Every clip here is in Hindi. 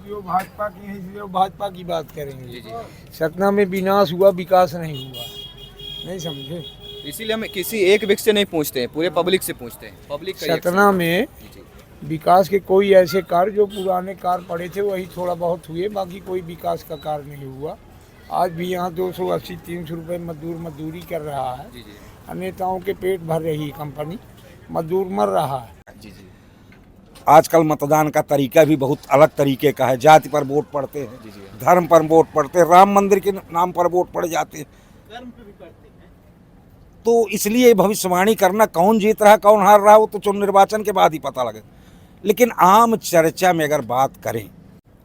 क्योंकि वो भाजपा की है इसलिए वो भाजपा की बात करेंगे। जी जी। सतना में विनाश हुआ, विकास नहीं हुआ, नहीं समझे। इसीलिए हम किसी एक व्यक्ति से नहीं पूछते हैं, पूरे पब्लिक से पूछते हैं। पब्लिक का सतना में जी जी। विकास के कोई ऐसे कार्य जो पुराने कार्य पड़े थे वही थोड़ा बहुत हुए, बाकी कोई विकास का कार्य नहीं हुआ। आज भी यहाँ 280-300 रुपये मजदूरी कर रहा है। जी जी। नेताओं के पेट भर रही कंपनी, मजदूर मर रहा है। जी जी। आजकल मतदान का तरीका भी बहुत अलग तरीके का है। जाति पर वोट पड़ते हैं, जी जी। धर्म पर वोट पड़ते हैं, राम मंदिर के नाम पर वोट पड़ जाते हैं। तो इसलिए भविष्यवाणी करना कौन जीत रहा कौन हार रहा वो तो चुनाव निर्वाचन के बाद ही पता लगे। लेकिन आम चर्चा में अगर बात करें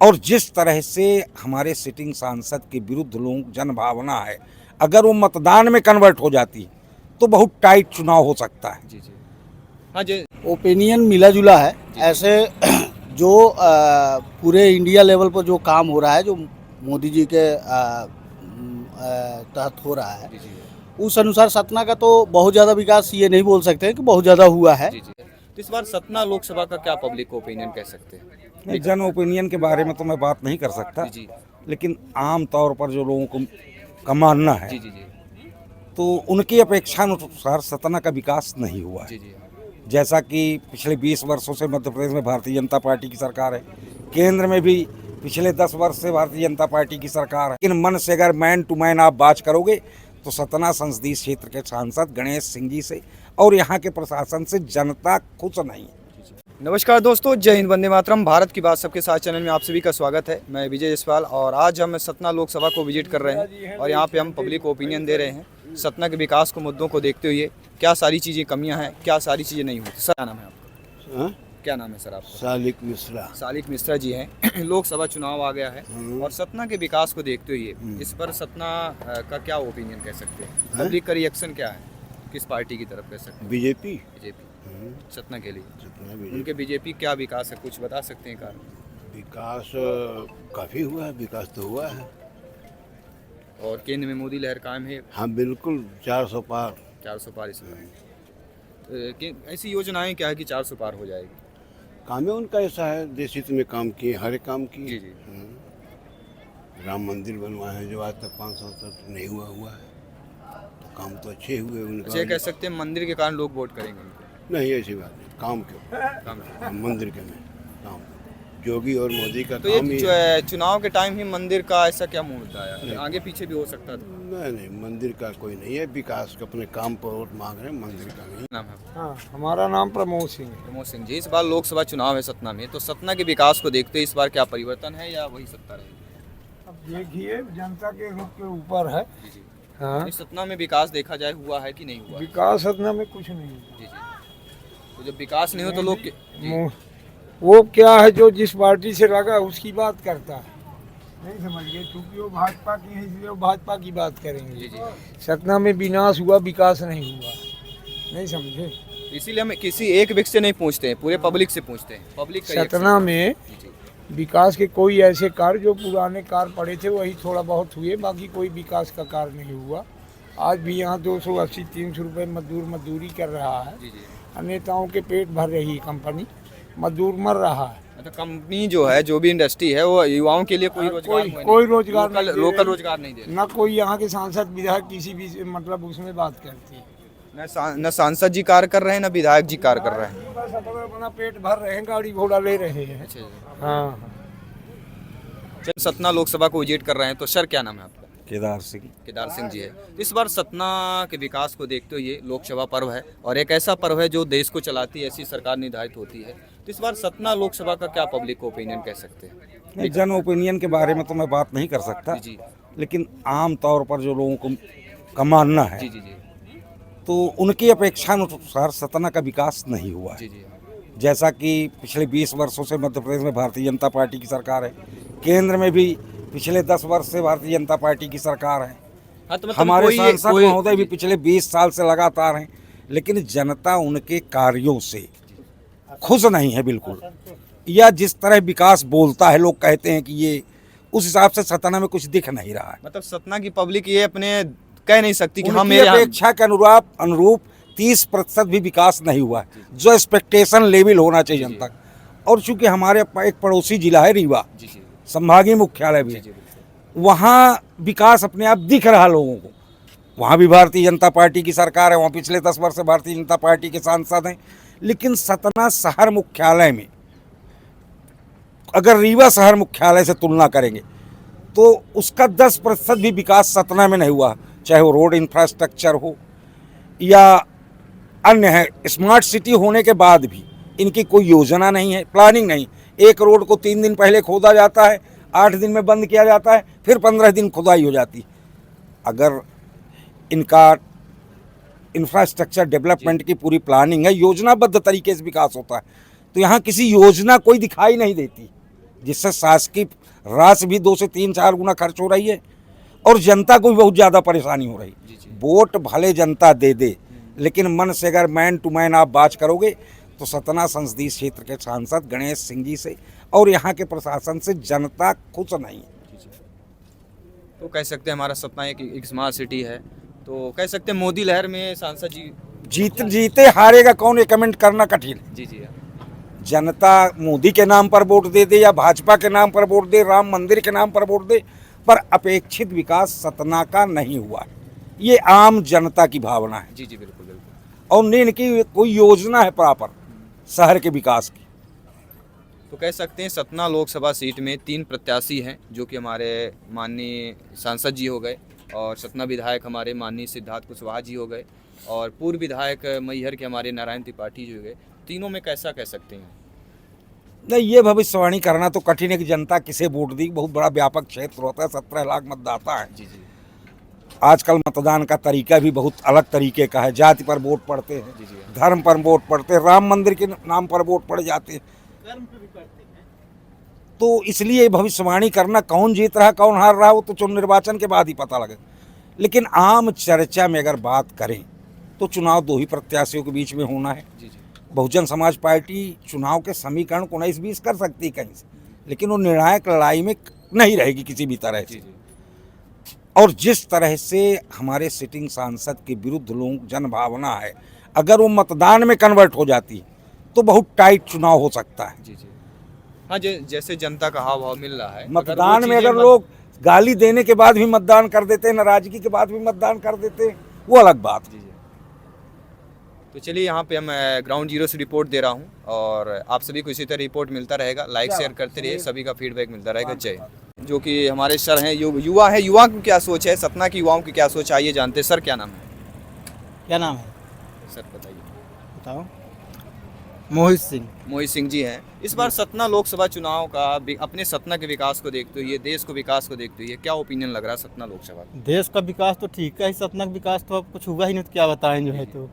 और जिस तरह से हमारे सिटिंग सांसद के विरुद्ध लोग जनभावना है, अगर वो मतदान में कन्वर्ट हो जाती तो बहुत टाइट चुनाव हो सकता है। जी जी। हाँ जी। ओपिनियन मिला जुला है। ऐसे जो पूरे इंडिया लेवल पर जो काम हो रहा है, जो मोदी जी के तहत हो रहा है, जी जी। उस अनुसार सतना का तो बहुत ज़्यादा विकास ये नहीं बोल सकते हैं कि बहुत ज़्यादा हुआ है। जी जी। तो इस बार सतना लोकसभा का क्या पब्लिक ओपिनियन कह सकते हैं? नहीं, जन ओपिनियन के बारे में तो मैं बात नहीं कर सकता, जी जी। लेकिन आम तौर पर जो लोगों का मानना है जी जी जी। तो उनकी अपेक्षा अनुसार सतना का विकास नहीं हुआ है। जी जी। जैसा कि पिछले 20 वर्षों से मध्य प्रदेश में भारतीय जनता पार्टी की सरकार है, केंद्र में भी पिछले 10 वर्ष से भारतीय जनता पार्टी की सरकार है। लेकिन मन से अगर मैन टू मैन आप बात करोगे तो सतना संसदीय क्षेत्र के सांसद गणेश सिंह जी से और यहाँ के प्रशासन से जनता खुश नहीं है। नमस्कार दोस्तों, जय हिंद, वंदे मातरम। भारत की बात सबके साथ चैनल में आप सभी का स्वागत है। मैं विजय जायसवाल और आज हम सतना लोकसभा को विजिट कर रहे हैं और यहाँ पे हम पब्लिक ओपिनियन दे रहे हैं सतना के विकास को मुद्दों को देखते हुए। क्या सारी चीज़ें कमियां हैं, क्या सारी चीज़ें नहीं होती। सर क्या नाम है आपका? क्या नाम है सर आपका? सालिक मिश्रा। सालिक मिश्रा जी हैं। लोकसभा चुनाव आ गया है और सतना के विकास को देखते हुए इस पर सतना का क्या ओपिनियन कह सकते हैं? पब्लिक का रिएक्शन क्या है, किस पार्टी की तरफ कह सकते हैं? बीजेपी। बीजेपी सतना के लिए। उनके बीजेपी क्या विकास है, कुछ बता सकते हैं कारण? विकास काफ़ी हुआ है, विकास तो हुआ है। और केंद्र में मोदी लहर कायम है। हाँ बिल्कुल, 400 पार। 400 पार इस बार। ऐसी योजनाएं क्या है कि 400 पार हो जाएगी? काम है उनका ऐसा है, देश हित में काम किए, हर एक काम किए। जी जी। राम मंदिर बनवाए हैं जो आज तक 500 तक नहीं हुआ है, तो काम तो अच्छे हुए अच्छा, ये कह उनका। सकते हैं मंदिर के कारण लोग वोट करेंगे उनको। नहीं ऐसी बात नहीं, काम क्यों, काम। मंदिर के में काम, योगी और मोदी का तो काम ही ये चुनाव के टाइम ही मंदिर का ऐसा क्या मुद्दा है? आगे पीछे भी हो सकता था। नहीं, मंदिर का कोई नहीं है, विकास का अपने काम पर वोट मांग रहे हैं, मंदिर का नहीं। नाम है हाँ, हमारा नाम प्रमोद सिंह है। प्रमोद सिंह जी। इस बार लोकसभा चुनाव है सतना में, तो सतना के विकास को देखते हुए इस बार क्या परिवर्तन है या वही सत्ता रहेगी? अब देखिए, जनता के रुख के ऊपर है। जी जी। हाँ, इस सतना में विकास देखा जाए हुआ है कि नहीं हुआ? विकास सतना में कुछ नहीं हुआ। जी जी। तो जब विकास नहीं हो तो लोग जी। वो क्या है, जो जिस पार्टी से लगा उसकी बात करता है, नहीं समझ गए। क्योंकि वो भाजपा की है इसलिए वो भाजपा की बात जी करेंगे। जी। सतना में विनाश हुआ, विकास नहीं हुआ, नहीं समझे। इसीलिए हम किसी एक व्यक्ति से नहीं पूछते हैं, पूरे पब्लिक से पूछते हैं। पब्लिक का सतना में जी जी। विकास के कोई ऐसे कार्य जो पुराने कार्य पड़े थे वही थोड़ा बहुत हुए, बाकी कोई विकास का कार्य नहीं हुआ। आज भी यहाँ 280-300 रुपये मजदूरी कर रहा है। जी जी। नेताओं के पेट भर रही कंपनी, मजदूर मर रहा है। मतलब कंपनी जो है, जो भी इंडस्ट्री है, वो युवाओं के लिए कोई रोजगार कोई रोजगार नहीं दे रहे। लोकल रोजगार नहीं दे रहे। न कोई यहाँ के सांसद विधायक किसी भी मतलब उसमें बात करती है। न सांसद जी कार्य कर रहे हैं, न विधायक जी कार्य कर रहे हैं। बस अपना पेट भर रहे हैं, गाड़ी घोड़ा ले रहे हैं। अच्छा। हाँ, चल सतना लोकसभा को विजिट कर रहे हैं, तो सर क्या नाम है आपका? केदार सिंह। केदार सिंह जी है। इस बार सतना के विकास को देखते हुए लोकसभा पर्व है और एक ऐसा पर्व है जो देश को चलाती है, ऐसी सरकार निर्धारित होती है। तो इस बार सतना लोकसभा का क्या पब्लिक ओपिनियन कह सकते हैं? नहीं, जन ओपिनियन के बारे में तो मैं बात नहीं कर सकता, जी जी। लेकिन आम तौर पर जो लोगों का मानना है जी जी जी। तो उनकी अपेक्षा अनुसार सतना का विकास नहीं हुआ है। जी जी। जैसा कि पिछले 20 वर्षों से मध्य प्रदेश में भारतीय जनता पार्टी की सरकार है, केंद्र में भी पिछले 10 वर्ष से भारतीय जनता पार्टी की सरकार है। हाँ, तो मतलब हमारे सांसद महोदय भी जी। पिछले 20 साल से लगातार हैं, लेकिन जनता उनके कार्यों से खुश नहीं है बिल्कुल। या जिस तरह विकास बोलता है, लोग कहते हैं कि ये, उस हिसाब से सतना में कुछ दिख नहीं रहा है। मतलब सतना की पब्लिक ये अपने कह नहीं सकती कि हाँ उनकी मेरे यहाँ। अपेक्षा के अनुरूप 30% भी विकास नहीं हुआ है, जो एक्सपेक्टेशन लेवल होना चाहिए जनता का। और चूंकि हमारे एक पड़ोसी जिला है रीवा, जी जी। संभागीय मुख्यालय भी है, वहाँ विकास अपने आप दिख रहा लोगों को। वहाँ भी भारतीय जनता पार्टी की सरकार है, वहाँ पिछले 10 वर्ष से भारतीय जनता पार्टी के सांसद हैं। लेकिन सतना शहर मुख्यालय में अगर रीवा शहर मुख्यालय से तुलना करेंगे तो उसका 10% भी विकास सतना में नहीं हुआ, चाहे वो रोड इंफ्रास्ट्रक्चर हो या अन्य है। स्मार्ट सिटी होने के बाद भी इनकी कोई योजना नहीं है, प्लानिंग नहीं। एक रोड को 3 दिन पहले खोदा जाता है, 8 दिन में बंद किया जाता है, फिर 15 दिन खुदाई हो जाती है। अगर इनका इंफ्रास्ट्रक्चर डेवलपमेंट की पूरी प्लानिंग है, योजनाबद्ध तरीके से विकास होता है, तो यहाँ किसी योजना कोई दिखाई नहीं देती, जिससे शासकीय राशि भी 2 से 3-4 गुना खर्च हो रही है और जनता को भी बहुत ज़्यादा परेशानी हो रही है। वोट भले जनता दे दे, लेकिन मन से अगर मैन टू मैन आप बात करोगे तो सतना संसदीय क्षेत्र के सांसद गणेश सिंह जी से और यहाँ के प्रशासन से जनता खुश नहीं है। तो कह सकते हैं हमारा सतना एक स्मार्ट सिटी है, तो कह सकते हैं मोदी लहर में सांसद जी जीते हारेगा कौन, ये कमेंट करना कठिन है। जी जनता मोदी के नाम पर वोट दे दे या भाजपा के नाम पर वोट दे, राम मंदिर के नाम पर वोट दे, पर अपेक्षित विकास सतना का नहीं हुआ है। ये आम जनता की भावना है। जी बिल्कुल बिल्कुल। और न इनकी कोई योजना है प्रॉपर शहर के विकास की। तो कह सकते हैं सतना लोकसभा सीट में 3 प्रत्याशी हैं, जो कि हमारे माननीय सांसद जी हो गए और सतना विधायक हमारे माननीय सिद्धार्थ कुशवाहा जी हो गए और पूर्व विधायक मैहर के हमारे नारायण त्रिपाठी जी हो गए। तीनों में कैसा कह सकते हैं? नहीं, ये भविष्यवाणी करना तो कठिन है कि जनता किसे वोट दी। बहुत बड़ा व्यापक क्षेत्र होता है, 17 लाख मतदाता है। जी आजकल मतदान का तरीका भी बहुत अलग तरीके का है। जाति पर वोट पड़ते हैं, धर्म पर वोट पड़ते हैं, राम मंदिर के नाम पर वोट पड़ जाते हैं। तो इसलिए भविष्यवाणी करना कौन जीत रहा कौन हार रहा वो तो चुनाव निर्वाचन के बाद ही पता लगे। लेकिन आम चर्चा में अगर बात करें तो चुनाव 2 ही प्रत्याशियों के बीच में होना है। बहुजन समाज पार्टी चुनाव के समीकरण को 19-20 कर सकती है कहीं से, लेकिन वो निर्णायक लड़ाई में नहीं रहेगी किसी भी तरह से। और जिस तरह से हमारे सिटिंग सांसद के विरुद्ध लोग जनभावना है, अगर वो मतदान में कन्वर्ट हो जाती है तो बहुत टाइट चुनाव हो सकता है। हाँ, जैसे जनता का हाव भाव मिल रहा है मतदान में अगर लोग गाली देने के बाद भी मतदान कर देते हैं, नाराजगी के बाद भी मतदान कर देते हैं, वो अलग बात है। तो चलिए, यहाँ पे मैं ग्राउंड जीरो से रिपोर्ट दे रहा हूँ और आप सभी को इसी तरह रिपोर्ट मिलता रहेगा। लाइक शेयर करते रहिए, सभी का फीडबैक मिलता रहेगा। जय। जो कि हमारे सर हैं, युवा है, युवा की क्या सोच है, सतना की युवाओं की क्या सोच, आइए जानते हैं। सर क्या नाम है? क्या नाम है सर बताइए। बताओ। मोहित सिंह जी हैं। इस बार सतना लोकसभा चुनाव का अपने सतना के विकास को देखते हुए, देश को विकास को देखते हुए क्या ओपिनियन लग रहा है सतना लोकसभा? देश का विकास तो ठीक है, सतना का विकास तो अब कुछ हुआ ही नहीं, तो क्या बताएं जो है। तो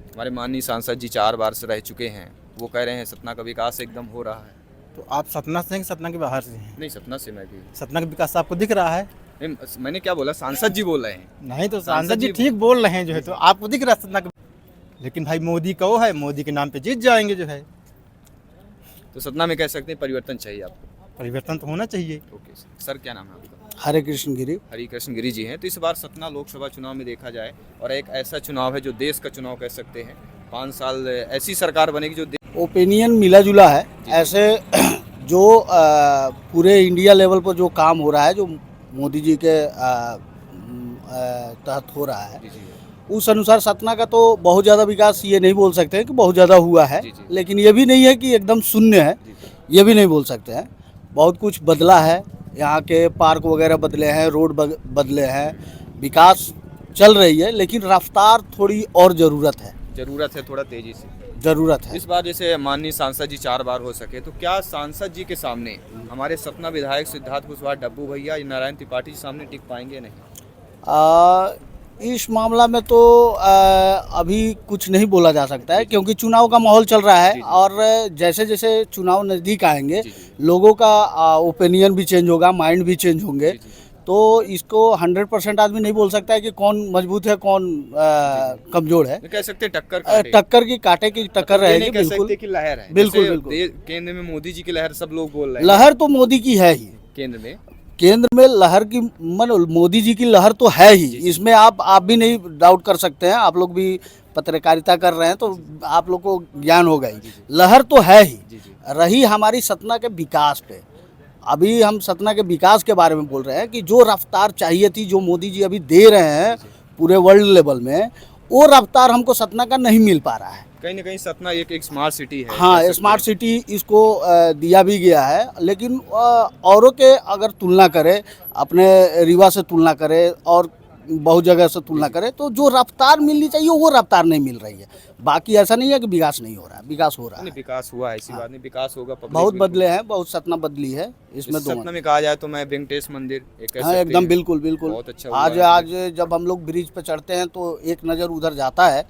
हमारे माननीय सांसद जी 4 बार से रह चुके हैं, वो कह रहे हैं सतना का विकास एकदम हो रहा है। तो आप सतना से हैं कि सतना के बाहर से हैं? नहीं, सतना से मैं भी। सतना का विकास आपको दिख रहा है? नहीं, मैंने क्या बोला, सांसद जी बोल रहे हैं। नहीं, तो सांसद जी ठीक बोल रहे हैं जो है, तो आपको दिख रहा है सतना का। लेकिन भाई मोदी का वो है, मोदी के नाम पे जीत जाएंगे जो है। तो सतना में कह सकते हैं परिवर्तन चाहिए आपको? परिवर्तन तो होना चाहिए। ओके सर, क्या नाम है आपका? हरे कृष्ण गिरी। हरी कृष्ण गिरी जी हैं। तो इस बार सतना लोकसभा चुनाव में देखा जाए, और एक ऐसा चुनाव है जो देश का चुनाव कह सकते हैं, 5 साल ऐसी सरकार बनेगी जो ओपिनियन मिला जुला है। ऐसे जो पूरे इंडिया लेवल पर जो काम हो रहा है, जो मोदी जी के तहत हो रहा है, उस अनुसार सतना का तो बहुत ज़्यादा विकास ये नहीं बोल सकते हैं कि बहुत ज़्यादा हुआ है, लेकिन ये भी नहीं है कि एकदम शून्य है, ये भी नहीं बोल सकते हैं। बहुत कुछ बदला है, यहाँ के पार्क वगैरह बदले हैं, रोड बदले हैं, विकास चल रही है, लेकिन रफ्तार थोड़ी और ज़रूरत है, थोड़ा तेज़ी से ज़रूरत है। इस बार जैसे माननीय सांसद जी 4 बार हो सके, तो क्या सांसद जी के सामने हमारे सतना विधायक सिद्धार्थ कुशवाहा, डब्बू भैया, नारायण त्रिपाठी सामने टिक पाएंगे नहीं? इस मामला में तो अभी कुछ नहीं बोला जा सकता है, क्योंकि चुनाव का माहौल चल रहा है और जैसे जैसे चुनाव नज़दीक आएंगे लोगों का ओपिनियन भी चेंज होगा, माइंड भी चेंज होंगे। तो इसको 100% आदमी नहीं बोल सकता है कि कौन मजबूत है कौन कमजोर है। कह सकते हैं टक्कर की कांटे की टक्कर रहेगी। बिल्कुल की लहर है, बिल्कुल। केंद्र में मोदी जी की लहर सब लोग बोल रहे हैं। लहर तो मोदी की है ही, केंद्र में लहर की मोदी जी की लहर तो है ही, इसमें आप भी नहीं डाउट कर सकते हैं। आप लोग भी पत्रकारिता कर रहे हैं तो आप लोग को ज्ञान होगा ही। लहर तो है ही। रही हमारी सतना के विकास पे, अभी हम सतना के विकास के बारे में बोल रहे हैं कि जो रफ्तार चाहिए थी, जो मोदी जी अभी दे रहे हैं पूरे वर्ल्ड लेवल में, वो रफ्तार हमको सतना का नहीं मिल पा रहा है। कहीं ना कहीं सतना एक स्मार्ट सिटी है। हाँ, स्मार्ट सिटी इसको दिया भी गया है, लेकिन औरों के अगर तुलना करें, अपने रीवा से तुलना करें और बहुत जगह से तुलना करें, तो जो रफ्तार मिलनी चाहिए वो रफ्तार नहीं मिल रही है। बाकी ऐसा नहीं है कि विकास नहीं हो रहा है, विकास हो रहा है। विकास हुआ है, ऐसी बात नहीं, विकास होगा। बहुत बदले हैं, बहुत सतना बदली है इसमें। सतना में कहा जाए तो मैं वेंकटेश मंदिर हाँ, एकदम बिल्कुल बिल्कुल बहुत अच्छा। आज जब हम लोग ब्रिज पे चढ़ते हैं तो एक नज़र उधर जाता है।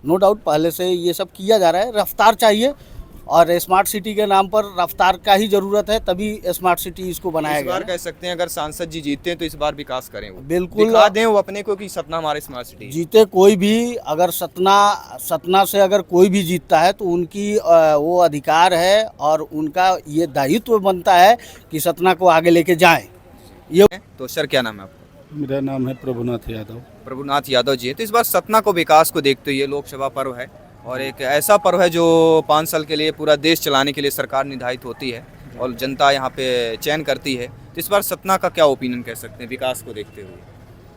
नो डाउट पहले से ये सब किया जा रहा है। रफ्तार चाहिए और स्मार्ट सिटी के नाम पर रफ्तार का ही जरूरत है, तभी स्मार्ट सिटी इसको बनाया गया। इस बार कह सकते हैं अगर सांसद जी जीतते हैं तो इस बार विकास करें, वो बिल्कुल दिखा दें वो अपने को कि सतना हमारे स्मार्ट सिटी। जीते कोई भी, अगर सतना से अगर कोई भी जीतता है तो उनकी वो अधिकार है और उनका ये दायित्व बनता है कि सतना को आगे लेके जाएं। ये तो सर क्या नाम है आपका? मेरा नाम है प्रभुनाथ यादव। प्रभुनाथ यादव जी है। तो इस बार सतना को विकास को देखते हुए लोकसभा पर्व है और एक ऐसा पर्व है जो 5 साल के लिए पूरा देश चलाने के लिए सरकार निर्धारित होती है और जनता यहाँ पे चयन करती है। तो इस बार सतना का क्या ओपिनियन कह सकते हैं विकास को देखते हुए?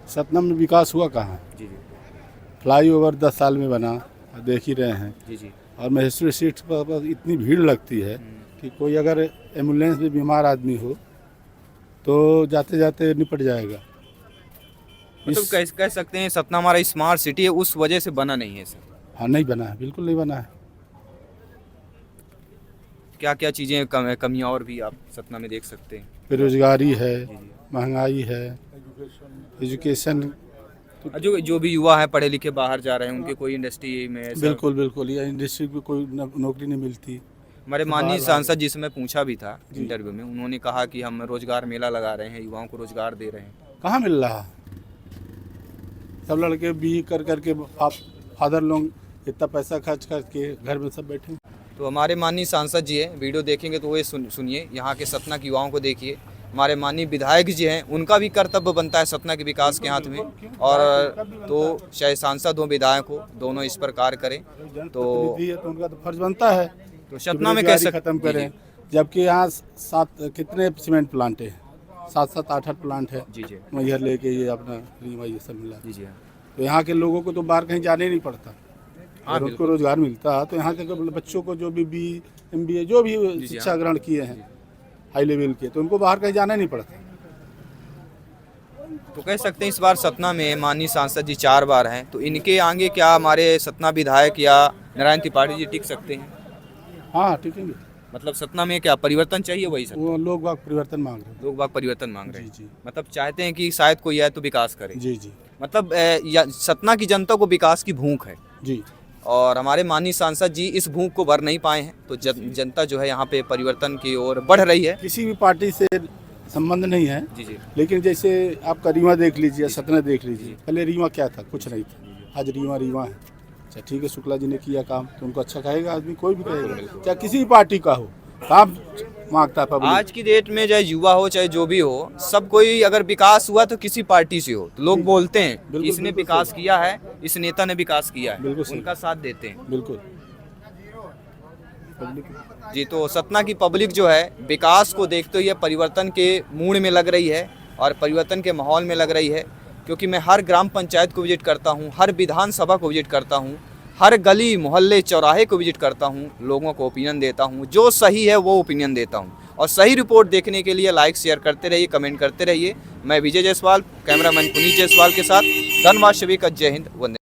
सतना में विकास हुआ कहाँ? जी जी फ्लाईओवर 10 साल में बना, देख ही रहे हैं। जी जी। और मजिस्ट्रेट सीट पर इतनी भीड़ लगती है कि कोई अगर एम्बुलेंस में बीमार आदमी हो तो जाते जाते निपट जाएगा। मतलब कह सकते हैं सतना हमारा स्मार्ट सिटी है, उस वजह से बना नहीं है सर? हाँ, नहीं बना है, बिल्कुल नहीं बना है। क्या क्या चीज़ें कमियाँ और भी आप सतना में देख सकते हैं? बेरोजगारी है, महंगाई है, एजुकेशन। जो भी युवा है पढ़े लिखे बाहर जा रहे हैं, उनके कोई इंडस्ट्री में बिल्कुल बिल्कुल, या इंडस्ट्री में कोई नौकरी नहीं मिलती। हमारे माननीय सांसद जिसे मैं पूछा भी था इंटरव्यू में, उन्होंने कहा कि हम रोजगार मेला लगा रहे हैं, युवाओं को रोजगार दे रहे हैं। कहाँ मिल रहा? सब लड़के बी कर करके फादर लोग इतना पैसा खर्च करके घर में सब बैठे। तो हमारे माननीय सांसद जी हैं, वीडियो देखेंगे तो वो सुनिए, यहाँ के सतना के युवाओं को देखिए। हमारे माननीय विधायक जी हैं, उनका भी कर्तव्य बनता है सतना के विकास के हाथ में, और तो चाहे सांसद हो विधायक हो, दोनों इस पर कार्य करें। तो उनका तो फर्ज बनता है तो सतना में कैसे खत्म करें, जबकि यहाँ 7 कितने सीमेंट प्लांट है, 7-7 8-8 प्लांट है। जी जी मैहर लेके ये अपना रीवा ये सब मिला। जी जी। तो यहाँ के लोगों को तो बाहर कहीं जाने नहीं पड़ता। हाँ, और उनको रोजगार मिलता तो यहाँ के बच्चों को जो भी MBA जो भी शिक्षा ग्रहण किए हैं हाई लेवल के, तो उनको बाहर कहीं जाना नहीं पड़ता। तो कह सकते हैं इस बार सतना में माननीय सांसद जी 4 बार हैं, तो इनके आगे क्या हमारे सतना विधायक या नारायण त्रिपाठी जी टिक सकते हैं? हाँ, टिकेंगे। मतलब सतना में क्या परिवर्तन चाहिए? वही सर, वो लोग बाग परिवर्तन मांग रहे हैं। लोग बाग परिवर्तन मांग रहे हैं। जी जी मतलब चाहते हैं कि शायद कोई आए तो विकास करे। जी जी मतलब सतना की जनता को विकास की भूख है जी। और हमारे माननीय सांसद जी इस भूख को भर नहीं पाए हैं, तो जनता जो है यहाँ पे परिवर्तन की ओर बढ़ रही है। किसी भी पार्टी से संबंध नहीं है। जी जी। लेकिन जैसे आपका रीवा देख लीजिए, सतना देख लीजिए, पहले रीवा क्या था? कुछ नहीं था। आज रीवा है। अच्छा ठीक है, शुक्ला जी ने किया काम तो उनको अच्छा कहेगा आदमी, कोई भी कहेगा, चाहे किसी भी पार्टी का हो, काम मांगता है पब्लिक। आज की डेट में चाहे युवा हो चाहे जो भी हो, सब कोई अगर विकास हुआ तो किसी पार्टी से हो, तो लोग बोलते हैं कि इसने विकास किया है, इस नेता ने विकास किया है, उनका साथ देते हैं। बिल्कुल जी। तो सतना की पब्लिक जो है विकास को देखते हुए परिवर्तन के मूड में लग रही है और परिवर्तन के माहौल में लग रही है, क्योंकि मैं हर ग्राम पंचायत को विजिट करता हूँ, हर विधानसभा को विजिट करता हूँ, हर गली मोहल्ले चौराहे को विजिट करता हूँ, लोगों को ओपिनियन देता हूँ, जो सही है वो ओपिनियन देता हूँ। और सही रिपोर्ट देखने के लिए लाइक शेयर करते रहिए, कमेंट करते रहिए। मैं विजय जायसवाल, कैमरामैन पुनीत जायसवाल के साथ धन्यवाद सभी का। जय हिंद, वंदे।